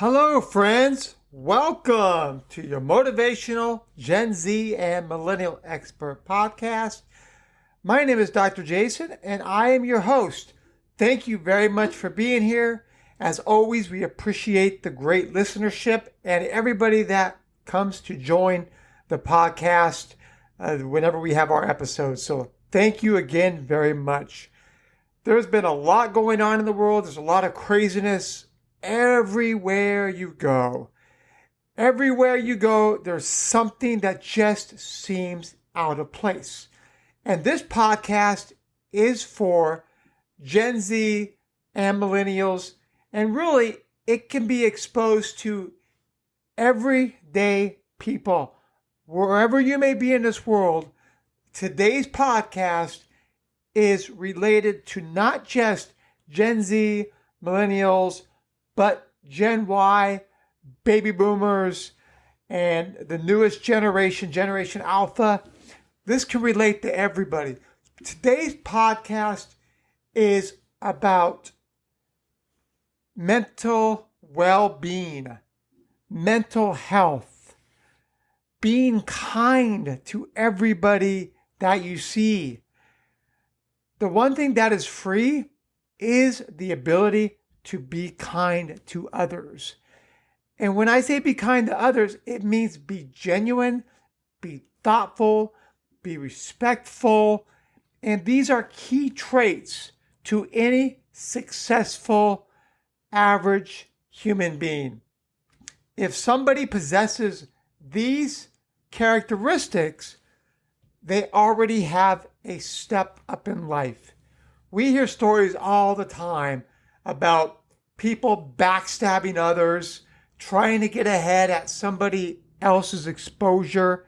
Hello, friends. Welcome to your motivational Gen Z and Millennial Expert podcast. My name is Dr. Jason, and I am your host. Thank you very much for being here. As always, we appreciate the great listenership and everybody that comes to join the podcast whenever we have our episodes. So thank you again very much. There's been a lot going on in the world. There's a lot of craziness everywhere you go. Everywhere you go, there's something that just seems out of place. And this podcast is for Gen Z and millennials. And really, it can be exposed to everyday people. Wherever you may be in this world, today's podcast is related to not just Gen Z, millennials, but Gen Y, baby boomers, and the newest generation, Generation Alpha. This can relate to everybody. Today's podcast is about mental well-being, mental health, being kind to everybody that you see. The one thing that is free is the ability to be kind to others. And when I say be kind to others, it means be genuine, be thoughtful, be respectful. And these are key traits to any successful, average human being. If somebody possesses these characteristics, they already have a step up in life. We hear stories all the time about people backstabbing others, trying to get ahead at somebody else's exposure.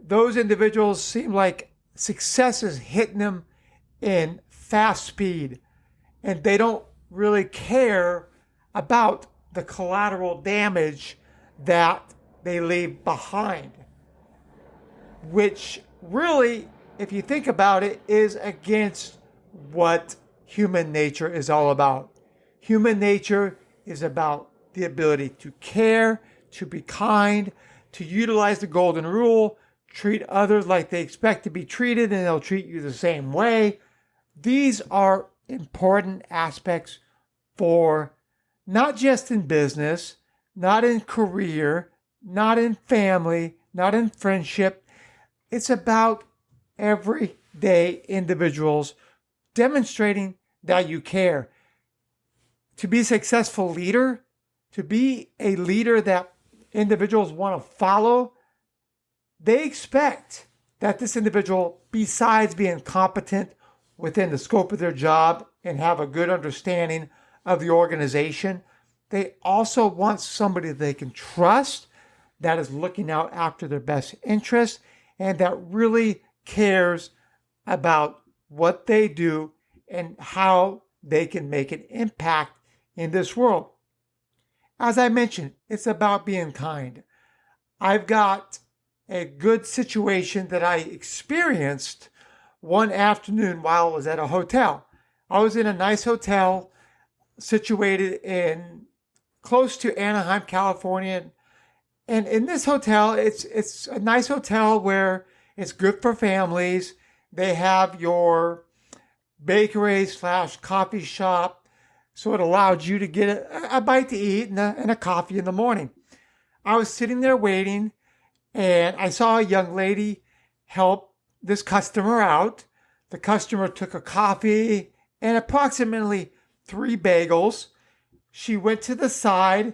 Those individuals seem like success is hitting them in fast speed, and they don't really care about the collateral damage that they leave behind, which really, if you think about it, is against what human nature is all about. Human nature is about the ability to care, to be kind, to utilize the golden rule, treat others like they expect to be treated, and they'll treat you the same way. These are important aspects for not just in business, not in career, not in family, not in friendship. It's about everyday individuals demonstrating that you care. To be a successful leader, to be a leader that individuals want to follow, they expect that this individual, besides being competent within the scope of their job and have a good understanding of the organization, they also want somebody they can trust, that is looking out after their best interests, and that really cares about what they do and how they can make an impact in this world. As I mentioned, it's about being kind. I've got a good situation that I experienced one afternoon while I was at a hotel. I was in a nice hotel situated in close to Anaheim, California. And in this hotel, it's a nice hotel where it's good for families. They have your bakery / coffee shop, so it allowed you to get a bite to eat and a coffee in the morning. I was sitting there waiting, and I saw a young lady help this customer out. The customer took a coffee and approximately 3 bagels. She went to the side,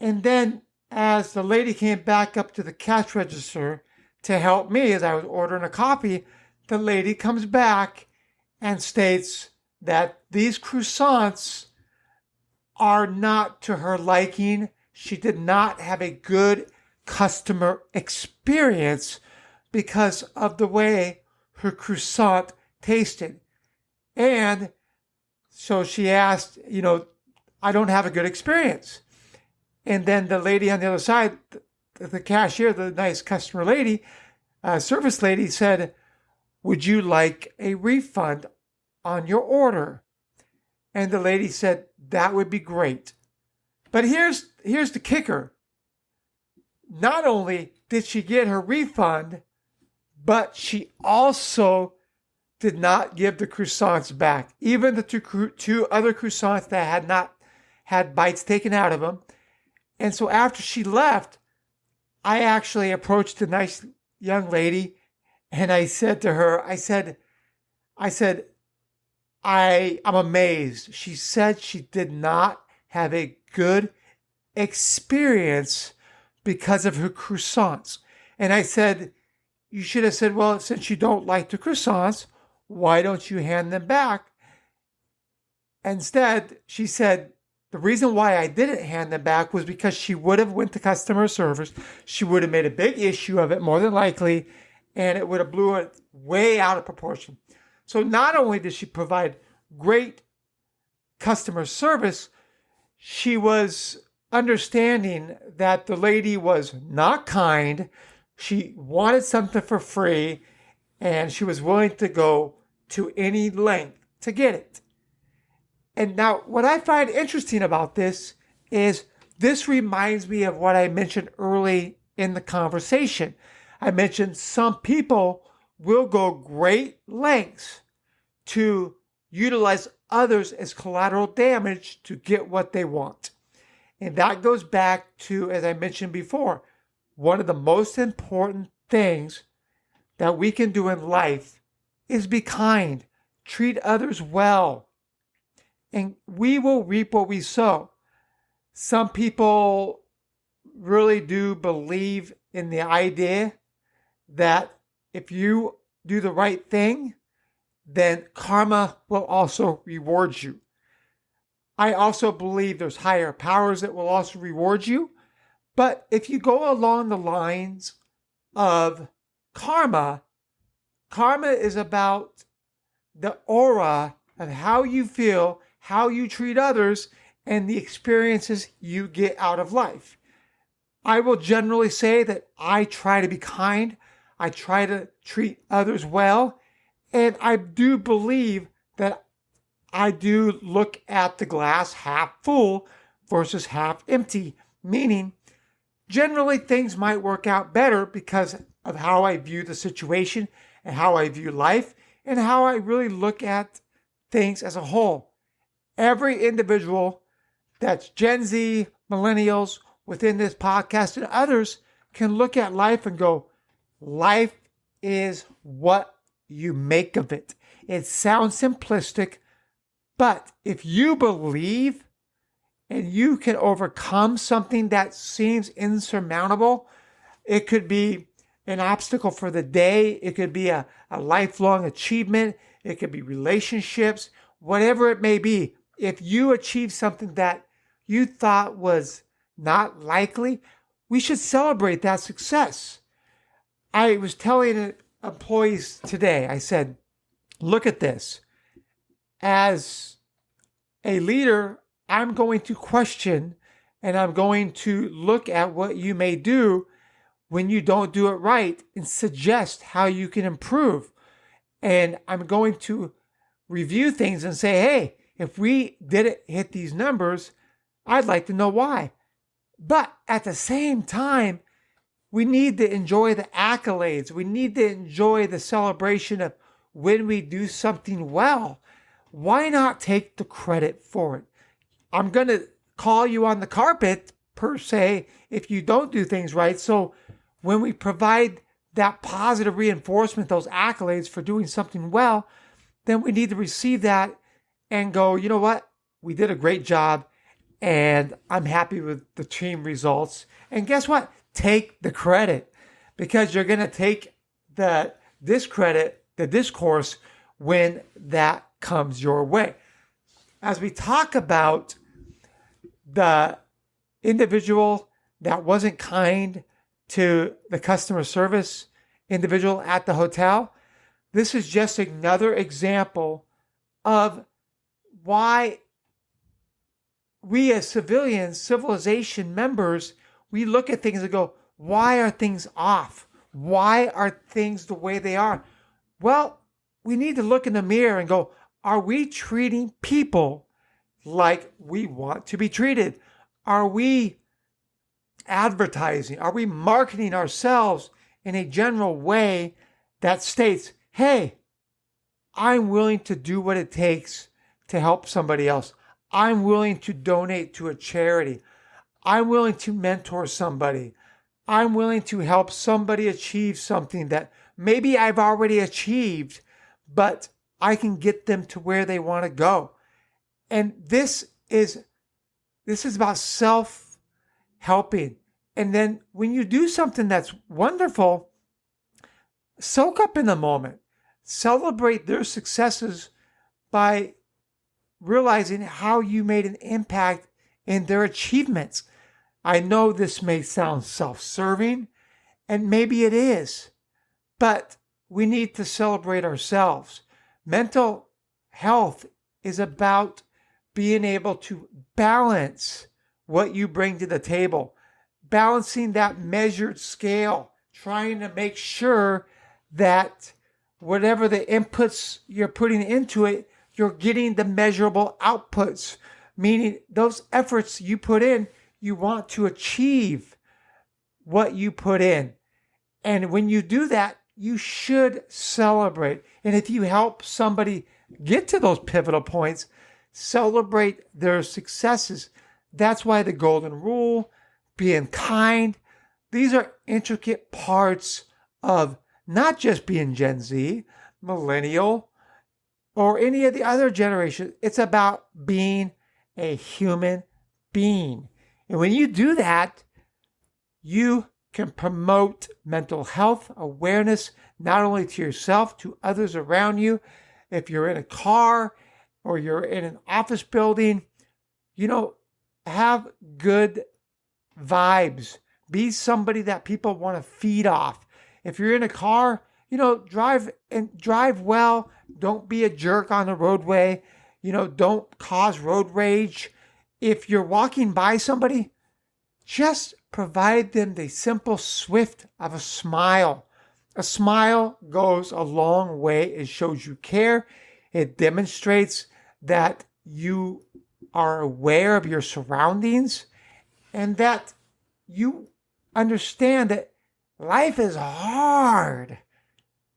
and then as the lady came back up to the cash register to help me as I was ordering a coffee, the lady comes back and states that these croissants are not to her liking. She did not have a good customer experience because of the way her croissant tasted. And so she asked, I don't have a good experience. And then the lady on the other side, the cashier, the nice customer lady, service lady said, would you like a refund on your order? And the lady said, that would be great. But here's the kicker. Not only did she get her refund, but she also did not give the croissants back. Even the two other croissants that had not had bites taken out of them. And so after she left, I actually approached the nice young lady and I said to her, I'm amazed. She said she did not have a good experience because of her croissants. And I said, you should have said, well, since you don't like the croissants, why don't you hand them back? Instead, she said, the reason why I didn't hand them back was because she would have went to customer service. She would have made a big issue of it, more than likely, and it would have blew it way out of proportion. So not only did she provide great customer service, she was understanding that the lady was not kind. She wanted something for free, and she was willing to go to any length to get it. And now, what I find interesting about this is this reminds me of what I mentioned early in the conversation. I mentioned some people will go great lengths to utilize others as collateral damage to get what they want. And that goes back to, as I mentioned before, one of the most important things that we can do in life is be kind, treat others well, and we will reap what we sow. Some people really do believe in the idea that if you do the right thing, then karma will also reward you. I also believe there's higher powers that will also reward you. But if you go along the lines of karma, karma is about the aura of how you feel, how you treat others, and the experiences you get out of life. I will generally say that I try to be kind. I try to treat others well. And I do believe that I do look at the glass half full versus half empty, meaning generally things might work out better because of how I view the situation and how I view life and how I really look at things as a whole. Every individual that's Gen Z, millennials within this podcast and others can look at life and go, life is what you make of it. It sounds simplistic, but if you believe and you can overcome something that seems insurmountable, it could be an obstacle for the day. It could be a lifelong achievement. It could be relationships, whatever it may be. If you achieve something that you thought was not likely, we should celebrate that success. I was telling employees today, I said, look at this. As a leader, I'm going to question and I'm going to look at what you may do when you don't do it right and suggest how you can improve. And I'm going to review things and say, hey, if we didn't hit these numbers, I'd like to know why. But at the same time, we need to enjoy the accolades. We need to enjoy the celebration of when we do something well. Why not take the credit for it? I'm going to call you on the carpet, per se, if you don't do things right. So when we provide that positive reinforcement, those accolades for doing something well, then we need to receive that and go, you know what? We did a great job and I'm happy with the team results. And guess what? Take the credit, because you're going to take the discourse when that comes your way. As we talk about the individual that wasn't kind to the customer service individual at the hotel, this is just another example of why we as civilians, civilization members, we look at things and go, why are things off? Why are things the way they are? Well, we need to look in the mirror and go, are we treating people like we want to be treated? Are we advertising? Are we marketing ourselves in a general way that states, hey, I'm willing to do what it takes to help somebody else. I'm willing to donate to a charity. I'm willing to mentor somebody. I'm willing to help somebody achieve something that maybe I've already achieved, but I can get them to where they want to go. And this is about self-helping. And then when you do something that's wonderful, soak up in the moment. Celebrate their successes by realizing how you made an impact in their achievements. I know this may sound self-serving, and maybe it is, but we need to celebrate ourselves. Mental health is about being able to balance what you bring to the table, balancing that measured scale, trying to make sure that whatever the inputs you're putting into it, you're getting the measurable outputs, meaning those efforts you put in, you want to achieve what you put in. And when you do that, you should celebrate. And if you help somebody get to those pivotal points, celebrate their successes. That's why the golden rule, being kind, these are intricate parts of not just being Gen Z, millennial, or any of the other generations. It's about being a human being. And when you do that, you can promote mental health awareness, not only to yourself, to others around you. If you're in a car or you're in an office building, have good vibes. Be somebody that people want to feed off. If you're in a car, drive well. Don't be a jerk on the roadway. Don't cause road rage. If you're walking by somebody, just provide them the simple swift of a smile. A smile goes a long way. It shows you care. It demonstrates that you are aware of your surroundings and that you understand that life is hard.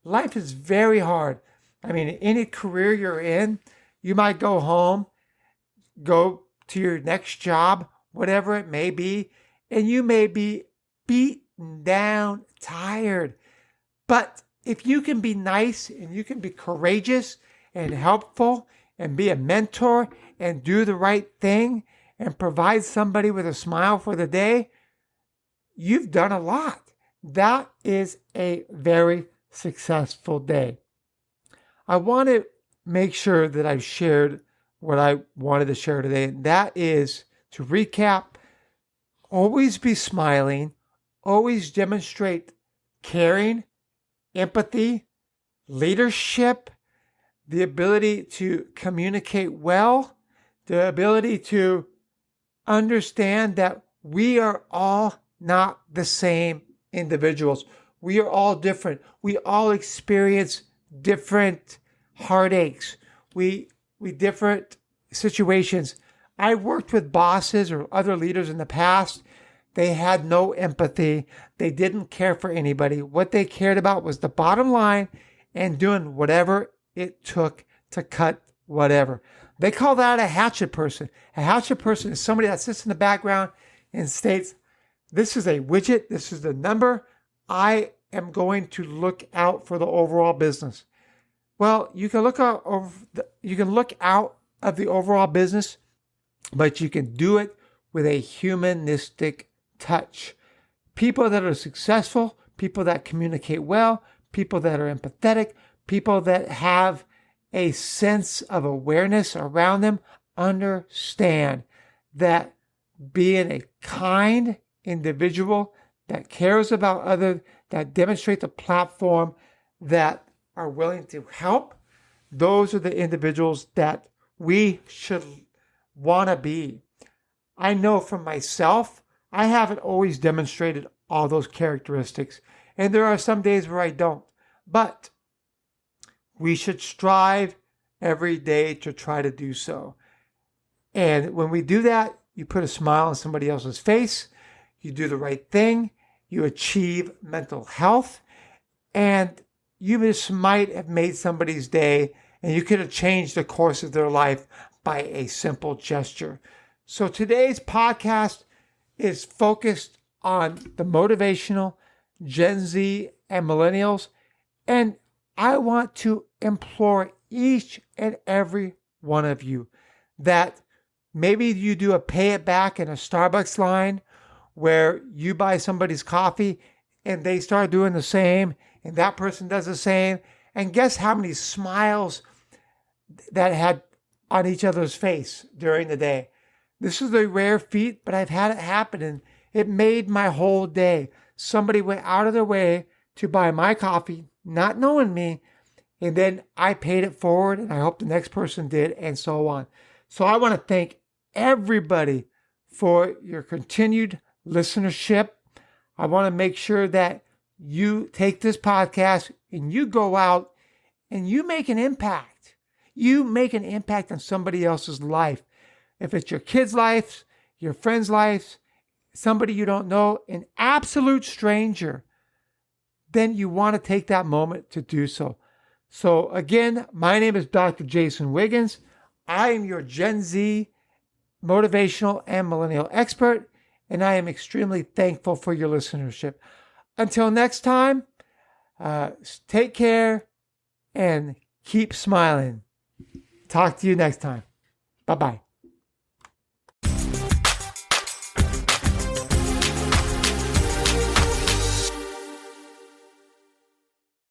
Life is very hard. I mean, any career you're in, you might go home, go to your next job, whatever it may be, and you may be beaten down, tired. But if you can be nice and you can be courageous and helpful and be a mentor and do the right thing and provide somebody with a smile for the day, you've done a lot. That is a very successful day. I want to make sure that I've shared what I wanted to share today, and that is to recap, always be smiling, always demonstrate caring, empathy, leadership, the ability to communicate well, the ability to understand that we are all not the same individuals. We are all different. We all experience different heartaches. We different situations. I worked with bosses or other leaders in the past. They had no empathy. They didn't care for anybody. What they cared about was the bottom line and doing whatever it took to cut whatever. They call that a hatchet person. A hatchet person is somebody that sits in the background and states, this is a widget, this is the number. I am going to look out for the overall business. Well, you can look out of the overall business, but you can do it with a humanistic touch. People that are successful, people that communicate well, people that are empathetic, people that have a sense of awareness around them, understand that being a kind individual that cares about others, that demonstrates a platform, that are willing to help, those are the individuals that we should want to be. I know from myself, I haven't always demonstrated all those characteristics, and there are some days where I don't. But we should strive every day to try to do so. And when we do that, you put a smile on somebody else's face, you do the right thing, you achieve mental health, and you just might have made somebody's day, and you could have changed the course of their life by a simple gesture. So today's podcast is focused on the motivational Gen Z and millennials, and I want to implore each and every one of you that maybe you do a pay it back in a Starbucks line where you buy somebody's coffee and they start doing the same and that person does the same. And guess how many smiles that had on each other's face during the day. This is a rare feat, but I've had it happen and it made my whole day. Somebody went out of their way to buy my coffee, not knowing me, and then I paid it forward, and I hope the next person did, and so on. So I want to thank everybody for your continued listenership. I want to make sure that you take this podcast and you go out and you make an impact. You make an impact on somebody else's life. If it's your kid's life, your friend's life, somebody you don't know, an absolute stranger, then you want to take that moment to do so. So again, my name is Dr. Jason Wiggins. I am your Gen Z motivational and millennial expert, and I am extremely thankful for your listenership. Until next time, take care and keep smiling. Talk to you next time. Bye-bye.